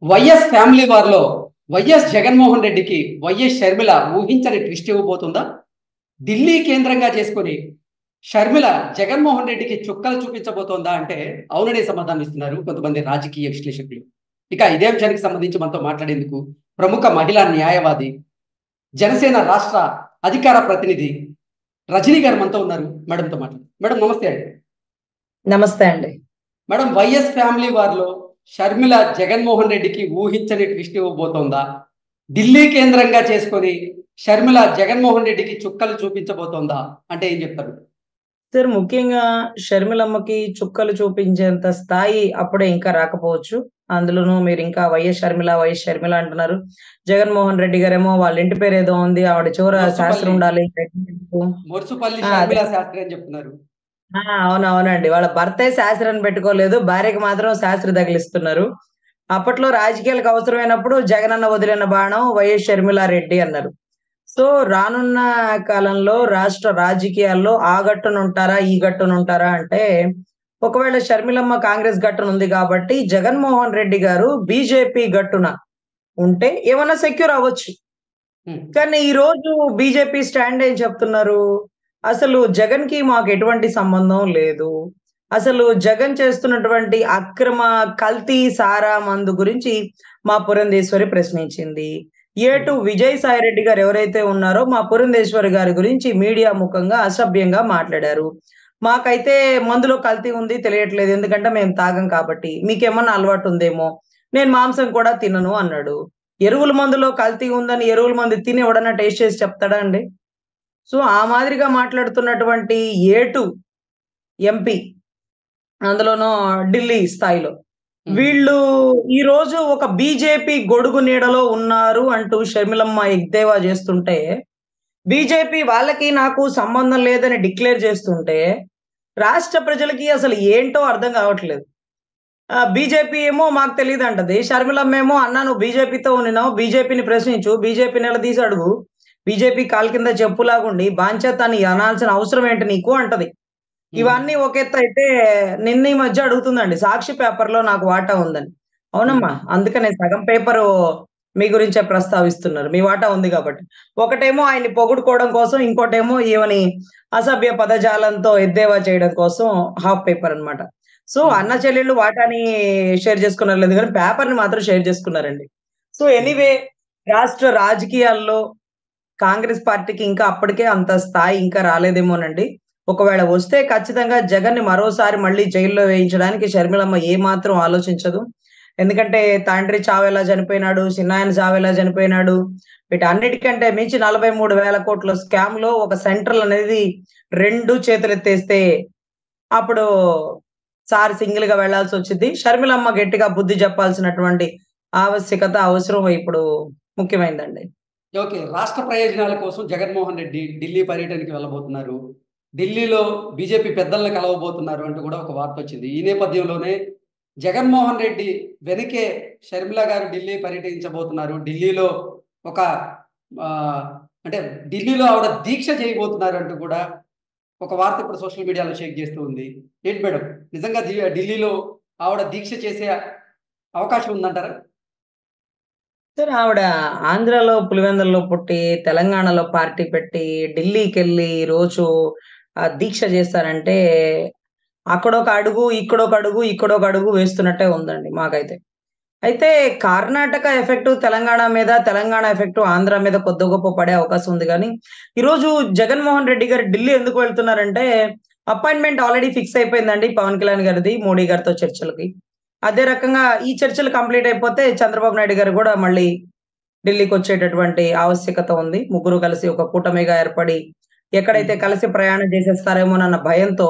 YS family వార్‌లో YS Jaganmohan రెడ్డికి YS Sharmila ఊహించని twist ఇవ్వబోతుందా? Delhi కేంద్రంగా చేసుకొని షర్మిల జగన్మోహన్ రెడ్డికి చుక్కలు చూపించబోతోందా అంటే అవుననే సమాధానం ఇస్తున్నారు కొంతమంది రాజకీయ విశ్లేషకులు. ఇక ఇదే అంశానికి సంబంధించి మనతో మాట్లాడేందుకు ప్రముఖ మహిళా న్యాయవాది, జనసేన రాష్ట్ర అధికార ప్రతినిధి రజనీ గారు మనతో ఉన్నారు. మేడంతో మాట్లాడదాం. మేడం నమస్తే అండి. నమస్తే అండి. మేడం వైఎస్ ఫ్యామిలీ వార్‌లో షర్మిల జగన్మోహన్ రెడ్డికి ఊహించని ట్విస్ట్ ఇవ్వబోతోందా? ఢిల్లీ కేంద్రంగా చేసుకొని షర్మిల జగన్మోహన్ రెడ్డికి చుక్కలు చూపించబోతోందా? అంటే ఏం చెప్తారు? సార్ ముఖ్యంగా షర్మిలమ్మకి చుక్కలు చూపించేంత స్థాయి అప్పుడే ఇంకా రాకపోవచ్చు. అందులోనూ మీరింకా వైఎస్ షర్మిల అంటున్నారు. జగన్మోహన్ రెడ్డి గారేమో వాళ్ళ ఇంటి పేరేదో ఉంది. ఆవిడ చివర శాస్త్రి మొర్సుపల్లి, ఉండాలి. మొర్సుపల్లి అదే. షర్మిల శాస్త్రి అని చెప్తున్నారు. అవునవునండి. వాళ్ళ భర్తే శాస్త్రి అని పెట్టుకోలేదు. భార్యకి మాత్రం శాస్త్రి తగిలిస్తున్నారు. అప్పట్లో రాజకీయాలకు అవసరమైనప్పుడు జగనన్న వదిలిన బాణం వైఎస్ షర్మిలారెడ్డి అన్నారు. సో, రానున్న కాలంలో రాష్ట్ర రాజకీయాల్లో ఆ గట్టునుంటారా? ఈ గట్టునుంటారా? అంటే, ఒకవేళ షర్మిలమ్మ కాంగ్రెస్ గట్టునుంది కాబట్టి, జగన్మోహన్ రెడ్డి గారు బీజేపీ గట్టున ఉంటే ఏమన్నా సెక్యూర్ అవ్వచ్చు. హ్మ్. కానీ ఈరోజు బీజేపీ స్టాండ్ ఏం చెప్తున్నారు? అసలు జగన్‌కి మాకు ఎటువంటి సంబంధం లేదు. అసలు జగన్ చేస్తున్నటువంటి అక్రమ కల్తీ సారా మందు గురించి మా పురంధేశ్వరి ప్రశ్నించింది. ఏటు హ్మ్. విజయసాయిరెడ్డి గారు ఎవరైతే ఉన్నారో మా పురంధేశ్వరి గారి గురించి మీడియా ముఖంగా అసభ్యంగా మాట్లాడారు. మాకైతే మందులో కల్తీ ఉంది తెలియట్లేదు. ఎందుకంటే మేము తాగం కాబట్టి. మీకేమన్నా అలవాటు ఉందేమో. నేను మాంసం కూడా తినను అన్నాడు. ఎరువుల మందులో కల్తీ ఉందని ఎరువుల మందు తిని ఎవడన్నా టేస్ట్ చేసి చెప్తాడా అండి? సో, ఆ మాదిరిగా మాట్లాడుతున్నటువంటి ఏటు ఎంపీ అందులోనూ ఢిల్లీ స్థాయిలో. హ్మ్. వీళ్ళు ఈరోజు ఒక బీజేపీ గొడుగు నీడలో ఉన్నారు అంటూ షర్మిలమ్మ ఎద్దేవా చేస్తుంటే, బీజేపీ వాళ్ళకి నాకు సంబంధం లేదని డిక్లేర్ చేస్తుంటే, రాష్ట్ర ప్రజలకి అసలు ఏంటో అర్థం కావట్లేదు. బీజేపీ ఏమో మాకు తెలీదంటది. షర్మిలమ్మేమో "అన్నా నువ్వు బీజేపీతో ఉండినావు. బీజేపీని ప్రశ్నించు. బీజేపీ నిలదీసి అడుగు. బీజేపీ కాలు కింద చెప్పులాగుండి బాంచత్ అని అనాల్సిన అవసరం ఏంటి నీకు" అంటది. హ్మ్. ఇవన్నీ ఒక ఎత్తయితే నిన్న ఈ మధ్య అడుగుతుందండి. సాక్షి పేపర్‌లో నాకు వాటా ఉందని. హ్మ్. అవునమ్మా. అందుకనే సగం పేపరు మీ గురించే ప్రస్తావిస్తున్నారు. మీ వాటా ఉంది గాబట్టి. ఒకటేమో ఆయన్ని పొగుడుకోవడం కోసం, ఇంకోటేమో ఈమెని అసభ్య పదజాలంతో ఎద్దేవా చేయడం కోసం హాఫ్ పేపర్ అన్నమాట. సో, హ్మ్. అన్న చెల్లెళ్ళు వాటాని షేర్ చేసుకున్నారో లేదో గానీ పేపర్‌ని మాత్రం షేర్ చేసుకున్నారండి. సో, హ్మ్. ఎనీవే రాష్ట్ర రాజకీయాల్లో కాంగ్రెస్ పార్టీకి ఇంకా అప్పటికే అంత స్థాయి ఇంకా రాలేదేమోనండి. ఒకవేళ వస్తే ఖచ్చితంగా జగన్‌ని మరోసారి మళ్ళీ జైల్‌లో వేయించడానికి షర్మిలమ్మ ఏమాత్రం ఆలోచించదు. ఎందుకంటే తండ్రి చావెలా చనిపోయినాడు, చిన్నాయన చావెలా చనిపోయినాడు. వీటన్నిటికంటే మించి 43,000,00,00,000 స్కామ్‌లో ఒక సెంట్రల్ అనేది 2 చేతులెత్తేస్తే అప్పుడు సార్ సింగిల్‌గా వెళ్ళాల్సొచ్చిద్ది. షర్మిలమ్మ గట్టిగా బుద్ధి చెప్పాల్సినటువంటి ఆవశ్యకత, అవసరం ఇప్పుడు ముఖ్యమైందండి. ఓకే. రాష్ట్ర ప్రయోజనాల కోసం జగన్మోహన్ రెడ్డి ఢిల్లీ పర్యటనకి వెళ్ళబోతున్నారు. ఢిల్లీలో బీజేపీ పెద్దలను కలవబోతున్నారు అంటూ కూడా ఒక వార్తొచ్చింది. ఈ నేపథ్యంలోనే జగన్మోహన్ రెడ్డి వెనకే షర్మిల గారు ఢిల్లీ పర్యటించబోతున్నారు. ఢిల్లీలో ఒక ఆహ్, అంటే ఢిల్లీలో ఆవిడ దీక్ష చేయబోతున్నారు అంటూ కూడా ఒక వార్త ఇప్పుడు సోషల్ మీడియాలో షేక్ చేస్తూ ఉంది. ఏంటి మేడం? నిజంగా ఢిల్లీలో ఆవిడ దీక్ష చేసే అవకాశం ఉందంటారా? సార్ ఆవిడ ఆంధ్రాలో పులివెందుల్లో పుట్టి, తెలంగాణలో పార్టీ పెట్టి, ఢిల్లీకెళ్ళి రోజు దీక్ష చేస్తారంటే, అక్కడొక అడుగు, ఇక్కడొక అడుగు, ఇక్కడొక అడుగు వేస్తున్నట్టే ఉందండి మాకైతే. అయితే కర్ణాటక ఎఫెక్టు తెలంగాణ మీద, తెలంగాణ ఎఫెక్టు ఆంధ్ర మీద కొద్దో గొప్పో పడే అవకాశం ఉంది గానీ, ఈరోజు జగన్మోహన్ రెడ్డి గారు ఢిల్లీ ఎందుకు వెళ్తున్నారంటే, అపాయింట్‌మెంట్ ఆల్రెడీ ఫిక్స్ అయిపోయిందండి పవన్ కళ్యాణ్ గారిది, మోడీ గారితో చర్చలకి. అదే రకంగా ఈ చర్చలు కంప్లీట్ అయిపోతే చంద్రబాబు నాయుడు గారు గూడా మళ్ళీ ఢిల్లీకొచ్చేటటువంటి ఆవశ్యకత ఉంది. ముగ్గురు కలిసి ఒక కూటమిగా ఏర్పడి, ఎక్కడైతే హ్మ్. కలిసి ప్రయాణం చేసేస్తారేమోనన్న భయంతో,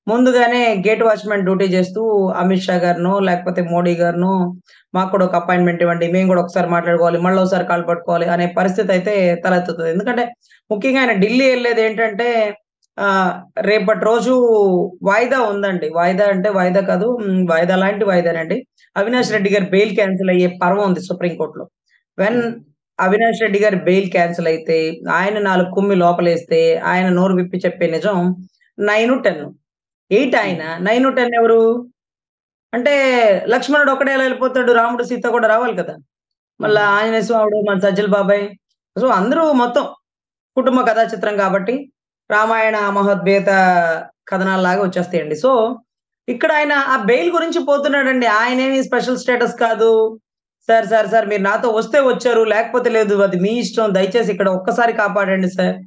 ముందుగానే గేట్ వాచ్‌మెన్ డ్యూటీ చేస్తూ అమిత్ షా గారినో, లేకపోతే మోడీ గారినో, మాకు కూడా ఒక అపాయింట్‌మెంట్ ఇవ్వండి. మేము గూడా ఒకసారి మాట్లాడుకోవాలి. మళ్ళోసారి కాళ్ళు పట్టుకోవాలి అనే పరిస్థితయితే తలెత్తుతది. ఎందుకంటే, ముఖ్యంగా ఆయన ఢిల్లీ ఎళ్ళేదేంటంటే, ఆహ్, రేపటి రోజు వాయిదా ఉందండి. వాయిదా అంటే వాయిదా కాదు. వాయిదా లాంటి వాయిదానండి. అవినాష్ హ్మ్. రెడ్డి గారి బెయిల్ క్యాన్సెల్ అయ్యే పర్వం ఉంది సుప్రీం కోర్ట్‌లో. వెన్ హ్మ్. అవినాష్ రెడ్డి గారి బెయిల్ క్యాన్సెల్ అయితే, ఆయన 4 కుమ్మి లోపలేస్తే, ఆయన నోరు విప్పి చెప్పే నిజం 9, 10. 8 హ్మ్. ఆయన, 9, 10 ఎవరు? అంటే లక్ష్మణుడు ఒక్కడే ఎలా వెళ్ళిపోతాడు? రాముడు, సీత కూడా రావాలి కదా! మళ్ళా ఉమ్. ఆంజనేయ స్వాముడు, మన సజ్జల బాబాయ్. సో, అందరూ మొత్తం కుటుంబ కథా చిత్రం కాబట్టి, రామాయణ మహోద్భేత కథనాల్లాగా వచ్చేస్తాయండి. సో, ఇక్కడ ఆయన ఆ బెయిల్ గురించి పోతున్నాడండి. ఆయనేమి స్పెషల్ స్టేటస్ కాదు. సార్ మీరు నాతో వస్తే వచ్చారు, లేకపోతే లేదు. అది మీ ఇష్టం. దయచేసి ఇక్కడ ఒక్కసారి కాపాడండి సార్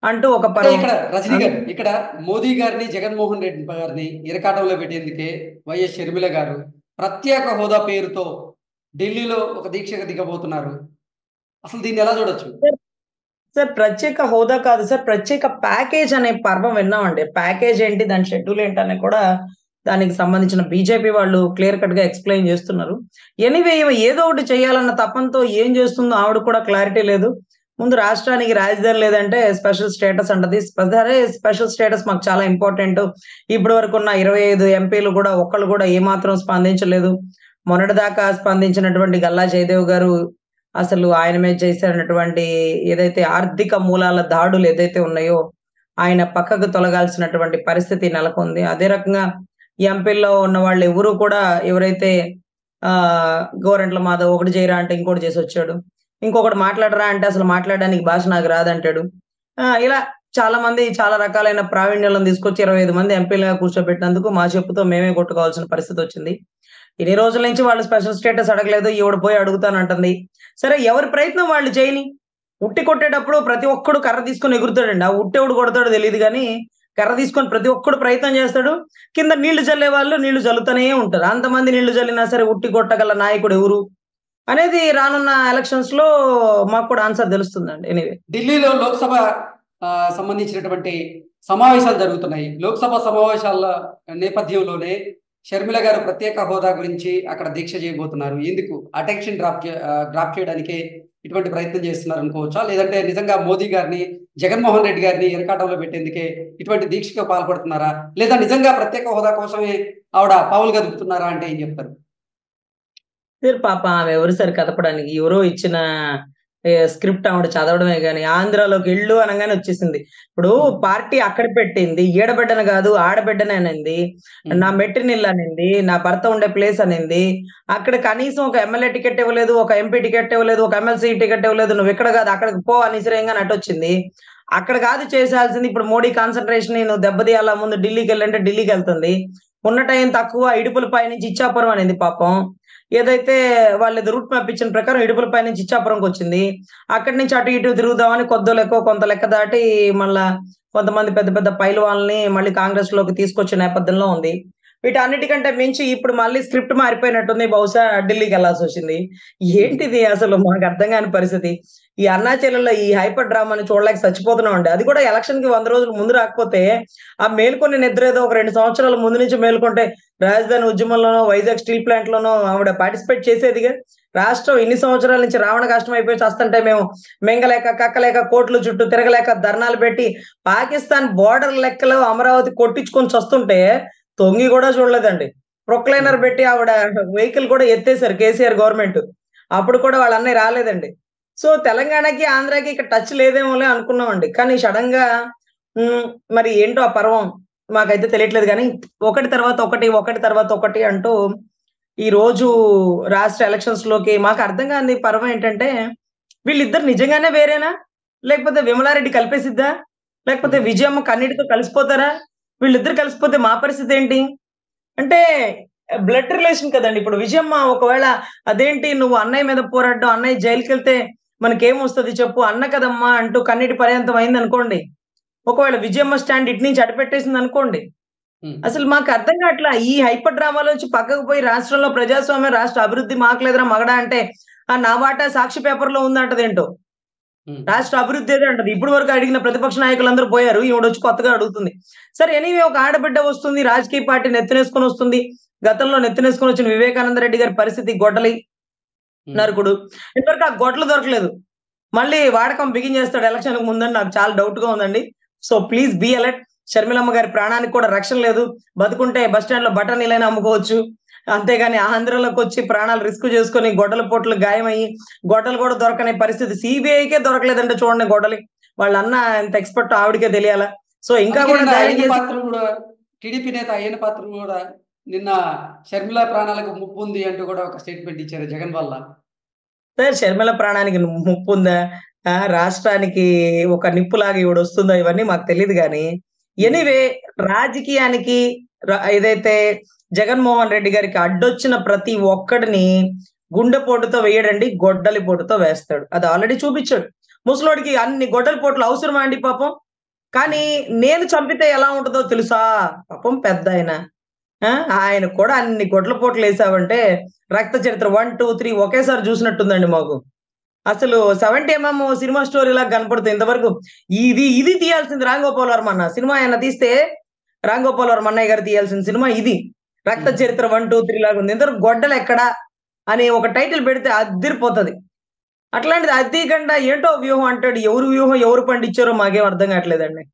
అంటూ ఒక అంటే పరం ఇక్కడ రజనీ అన్ గారు, ఇక్కడ మోదీ గారిని, జగన్మోహన్ రెడ్డి గారిని ఇరకాటంలో పెట్టేందుకే వైఎస్ షర్మిల గారు ప్రత్యేక హోదా పేరుతో ఢిల్లీలో ఒక దీక్షకు దిగబోతున్నారు. అసలు దీన్ని ఎలా చూడొచ్చు? సార్, సార్ ప్రత్యేక హోదా కాదు సార్. ప్రత్యేక ప్యాకేజ్ అనే పర్వం విన్నామండి. ప్యాకేజ్ ఏంటి? దాని షెడ్యూల్ ఏంటని కూడా దానికి సంబంధించిన బీజేపీ వాళ్ళు క్లియర్ కట్‌గా ఎక్స్‌ప్లెయిన్ చేస్తున్నారు. ఎనీవే ఈమె ఏదో ఒకటి చేయాలన్న తపనతో ఏం చేస్తుందో ఆవిడకి కూడా క్లారిటీ లేదు. ముందు రాష్ట్రానికి రాజధాని లేదంటే స్పెషల్ స్టేటస్ అంటది. సరే స్పెషల్ స్టేటస్ మాకు చాలా ఇంపార్టెంటు. ఇప్పటి వరకున్న 25 ఎంపీలు కూడా ఒక్కళ్ళు కూడా ఏమాత్రం స్పందించలేదు. మొన్నటిదాకా స్పందించినటువంటి గల్లా జయదేవ్ గారు అసలు ఆయన మీద చేసినటువంటి ఏదైతే ఆర్థిక మూలాల దాడులు ఏదైతే ఉన్నాయో, ఆయన పక్కకు తొలగాల్సినటువంటి పరిస్థితి నెలకొంది. అదే రకంగా ఎంపీల్లో ఉన్న వాళ్ళెవ్వరూ కూడా ఎవరైతే గోరంట్ల మాధవ్ ఒకటి చేయరా అంటే ఇంకోటి చేసొచ్చాడు. ఇంకొకడు మాట్లాడరా అంటే అసలు మాట్లాడడానికి భాష నాకు రాదంటాడు. ఇలా చాలా మంది చాలా రకాలైన ప్రావీణ్యులను తీసుకొచ్చి 25 మంది ఎంపీలుగా కూర్చోబెట్టినందుకు మా చెప్పుతో మేమే కొట్టుకోవాల్సిన పరిస్థితొచ్చింది. ఇన్ని రోజుల నుంచి వాళ్ళు స్పెషల్ స్టేటస్ అడగలేదు. ఈవిడ పోయి అడుగుతానంటుంది. సరే ఎవరి ప్రయత్నం వాళ్ళు చేయని. ఉట్టి కొట్టేటప్పుడు ప్రతి ఒక్కడు కర్ర తీసుకొని ఎగురుతాడండి. ఆ ఉట్టెవడు కొడతాడో తెలీదు గానీ, కర్ర తీసుకొని ప్రతి ఒక్కడు ప్రయత్నం చేస్తాడు. కింద నీళ్లు జల్లే వాళ్ళు నీళ్లు జల్లుతూనే ఉంటారు. అంతమంది నీళ్లు జల్లినా సరే ఉట్టి కొట్టగల నాయకుడు ఎవరు? అనేది రానున్న ఎలక్షన్స్‌లో మాకు కూడా ఆన్సర్ తెలుస్తుందండి. ఎనీవే. ఢిల్లీలో లోక్సభ సంబంధించినటువంటి సమావేశాలు జరుగుతున్నాయి. లోక్సభ సమావేశాల నేపథ్యంలోనే షర్మిల గారు ప్రత్యేక హోదా గురించి అక్కడ దీక్ష చేయబోతున్నారు. ఎందుకు అటెన్షన్ డ్రాప్ చేయడానికే ఇటువంటి ప్రయత్నం చేస్తున్నారు అనుకోవచ్చా? లేదంటే నిజంగా మోదీ గారిని, జగన్మోహన్ రెడ్డి గారిని ఇరకాటంలో పెట్టేందుకే ఇటువంటి దీక్షకు పాల్పడుతున్నారా? లేదా నిజంగా ప్రత్యేక హోదా కోసమే ఆవిడ పావులు కదుపుతున్నారా అంటే ఏం చెప్తారు? సార్ పాపం ఆమె ఎవరు సార్ కదపడానికి? ఎవరో ఇచ్చిన స్క్రిప్ట్ ఆవిడ చదవడమే గాని, ఆంధ్రాలోకెళ్ళు అనంగానే వచ్చేసింది. ఇప్పుడు హ్మ్. పార్టీ అక్కడ పెట్టింది. ఈడబిడ్డని గాదు, ఆడబిడ్డనే అనింది. హ్మ్. నా మెట్టినిల్లు అనింది. నా భర్త ఉండే ప్లేస్ అనింది. అక్కడ కనీసం ఒక ఎమ్మెల్యే టికెట్ ఇవ్వలేదు, ఒక ఎంపీ టికెట్ ఇవ్వలేదు, ఒక ఎమ్మెల్సీ టికెట్ ఇవ్వలేదు. నువ్విక్కడ గాదు అక్కడికి పో అని ఇసిరేయంగానే అటొచ్చింది. అక్కడ కాదు చేసాల్సింది. ఇప్పుడు మోడీ కాన్సంట్రేషన్‌ని నువ్వు దెబ్బతీయాలా ముందు ఢిల్లీకెళ్ళంటే ఢిల్లీకెళ్తుంది. ఉన్న టైం తక్కువ ఇడుపులపై నుంచి ఇచ్చాపురం అనింది పాపం. ఏదైతే వాళ్ళేదో రూట్ మ్యాప్ ఇచ్చిన ప్రకారం ఇడుపులపై నుంచి ఇచ్చాపురంకొచ్చింది. అక్కడి నుంచి అటు ఇటు తిరుగుదామని కొద్దో లెక్కో కొంత లెక్క దాటి మళ్ళా కొంతమంది పెద్ద పెద్ద పైల్వాన్‌లని మళ్ళీ కాంగ్రెస్‌లోకి తీసుకొచ్చే నేపథ్యంలో ఉంది. వీటన్నిటికంటే మించి ఇప్పుడు మళ్ళీ స్క్రిప్ట్ మారిపోయినట్టుంది. బహుశా ఢిల్లీకెళ్ళాల్సొచ్చింది. హ్మ్. ఏంటిది అసలు మాకర్థం కాని పరిస్థితి. ఈ అన్నాచెల్లెళ్ళ ఈ హైపర్ డ్రామాని చూడలేక చచ్చిపోతున్నామండి. అది కూడా ఎలక్షన్‌కి 100 రోజులు ముందు రాకపోతే, ఆ మేలుకొని నిద్రేదో ఒక 2 సంవత్సరాల ముందు నుంచి మేలుకుంటే రాజధాని ఉద్యమంలోనో, వైజాగ్ స్టీల్ ప్లాంట్‌లోనో ఆవిడ పార్టిసిపేట్ చేసేదిగా. రాష్ట్రం ఇన్ని సంవత్సరాల నుంచి రావణ కష్టం అయిపోయి చస్తుంటే మేము మింగలేక, కక్కలేక, కోర్టుల చుట్టూ తిరగలేక, ధర్నాలు పెట్టి, పాకిస్తాన్ బోర్డర్ లెక్కలో అమరావతి కొట్టించుకొని చస్తుంటే, తొంగి గూడా చూడలేదండి. ప్రొక్లైనర్ హ్మ్. పెట్టి ఆవిడ వెహికల్ కూడా ఎత్తేసారు కేసీఆర్ గవర్నమెంట్. అప్పుడు కూడా వాళ్ళ అన్నయ్య రాలేదండి. సో, తెలంగాణకి, ఆంధ్రాకి ఇక్కడ టచ్ లేదేమోలే అనుకున్నామండి. కానీ సడెన్‌గా హ్మ్. మరి ఏంటో ఆ పర్వం మాకైతే తెలియట్లేదు గానీ, ఒకటి తర్వాత ఒకటి, ఒకటి తర్వాత ఒకటి అంటూ ఈరోజు రాష్ట్ర ఎలక్షన్స్‌లోకి మాకు అర్థం కాని పర్వం ఏంటంటే, వీళ్ళిద్దరు నిజంగానే వేరేనా? లేకపోతే విమలారెడ్డి కలిపేసిద్దా? లేకపోతే హ్మ్. విజయమ్మ కన్నీటితో కలిసిపోతారా? వీళ్ళిద్దరు కలిసిపోతే మా పరిస్థితేంటి? అంటే బ్లడ్ రిలేషన్ కదండీ! ఇప్పుడు విజయమ్మ ఒకవేళ అదేంటి నువ్వు అన్నయ్య మీద పోరాడడం, అన్నయ్య జైలుకెళ్తే మనకేమొస్తది చెప్పు? అన్న కదమ్మా! అంటూ కన్నీటి పర్యంతం అయిందనుకోండి. ఒకవేళ విజయమ్మ స్టాండ్ ఇటు నుంచి అటు పెట్టేసిందనుకోండి. హ్మ్. అసలు మాకర్థం కావట్లా. ఈ హైపర్ డ్రామాలోంచి పక్కకు పోయి రాష్ట్రంలో ప్రజాస్వామ్యం, రాష్ట్ర అభివృద్ధి మాకు లేదురా మగడా అంటే, నా వాటా సాక్షి పేపర్‌లో ఉందంటదేంటో. హ్మ్. రాష్ట్ర అభివృద్ధి ఏదే అంటది. ఇప్పటి వరకు అడిగిన ప్రతిపక్ష నాయకులందరూ పోయారు. ఈవిడొచ్చి కొత్తగా అడుగుతుంది. సరే ఎనీవే ఒక ఆడబిడ్డ వస్తుంది. రాజకీయ పార్టీ నెత్తినేసుకొనొస్తుంది. గతంలో నెత్తినేసుకొనొచ్చిన వివేకానంద రెడ్డి గారి పరిస్థితి గొడ్డలి హ్మ్. నరకుడు. ఇంతవరకు ఆ గొడ్డలు దొరకలేదు. మళ్ళీ వాడకం బిగించేస్తాడు ఎలక్షన్‌కి ముందని నాకు చాలా డౌట్‌గా ఉందండి. So, please be alert. షర్మిలమ్మ గారి ప్రాణానికి కూడా రక్షణ లేదు. బతుకుంటే బస్ స్టాండ్‌లో బఠానీలైనా అమ్ముకోవచ్చు. అంతేగాని ఆంధ్రాలోకొచ్చి ప్రాణాలు రిస్క్ చేసుకొని గొడ్డలి పోట్లు గాయమయ్యి, గొడ్డలు కూడా దొరకని పరిస్థితి. సీబీఐకే దొరకలేదంటే చూడండి గొడ్డలి. వాళ్ళ అన్న ఎంత ఎక్స్‌పర్టో ఆవిడకే తెలియాలా. సో, ఇంకా అందుకే కూడా నిన్న ధైర్యం అయ్యన్న చేసి పాత్రుడు గూడా టీడీపీ నేత అయ్యన్న పాత్రుడు గూడా నిన్న షర్మిల ప్రాణాలకు ముప్పు ఉంది అంటూ కూడా ఒక స్టేట్మెంట్ ఇచ్చారు జగన్ వల్ల. సార్ షర్మిల ప్రాణానికి ముప్పు ఉందా? రాష్ట్రానికి ఒక నిప్పులాగా ఈవిడ వస్తుందా? ఇవన్నీ మాకు తెలీదు గానీ, ఎనీవే రాజకీయానికి ఏదైతే జగన్మోహన్ రెడ్డి గారికి అడ్డొచ్చిన ప్రతి ఒక్కడిని గుండెపోటుతో వేయడండి, గొడ్డలి పోటుతో వేస్తాడు. అది ఆల్రెడీ చూపిచ్చాడు. ముసలోడికి అన్ని గొడ్డలి పోట్లు అవసరమా అండి పాపం? కానీ నేను చంపితే ఎలా ఉంటదో తెలుసా? పాపం పెద్దాయన. ఆయనకు కూడా అన్ని గొడ్ల పోట్లేసావంటే రక్త చరిత్ర 1, 2, 3 ఒకేసారి చూసినట్టుందండి మాకు. అసలు 70 ఎంఎం సినిమా స్టోరీలాగా కనపడుతుంది ఇంతవరకు. ఇది తీయాల్సింది రామ్ గోపాల్ వర్మ అన్న. సినిమా ఏమన్నా తీస్తే రామ్ గోపాల్ వర్మ అన్నయ్య గారు తీయాల్సిన సినిమా ఇది. రక్త చరిత్ర 1, 2, 3 లాగా ఉంది. ఇంతవరకు గొడ్డలెక్కడా అని ఒక టైటిల్ పెడితే అద్దిరిపోతది. అట్లాంటిది అది తీయకుండా ఏంటో వ్యూహం అంటాడు. ఎవరు వ్యూహం ఎవరు పండించారో మాకేం అర్థం కావట్లేదండి.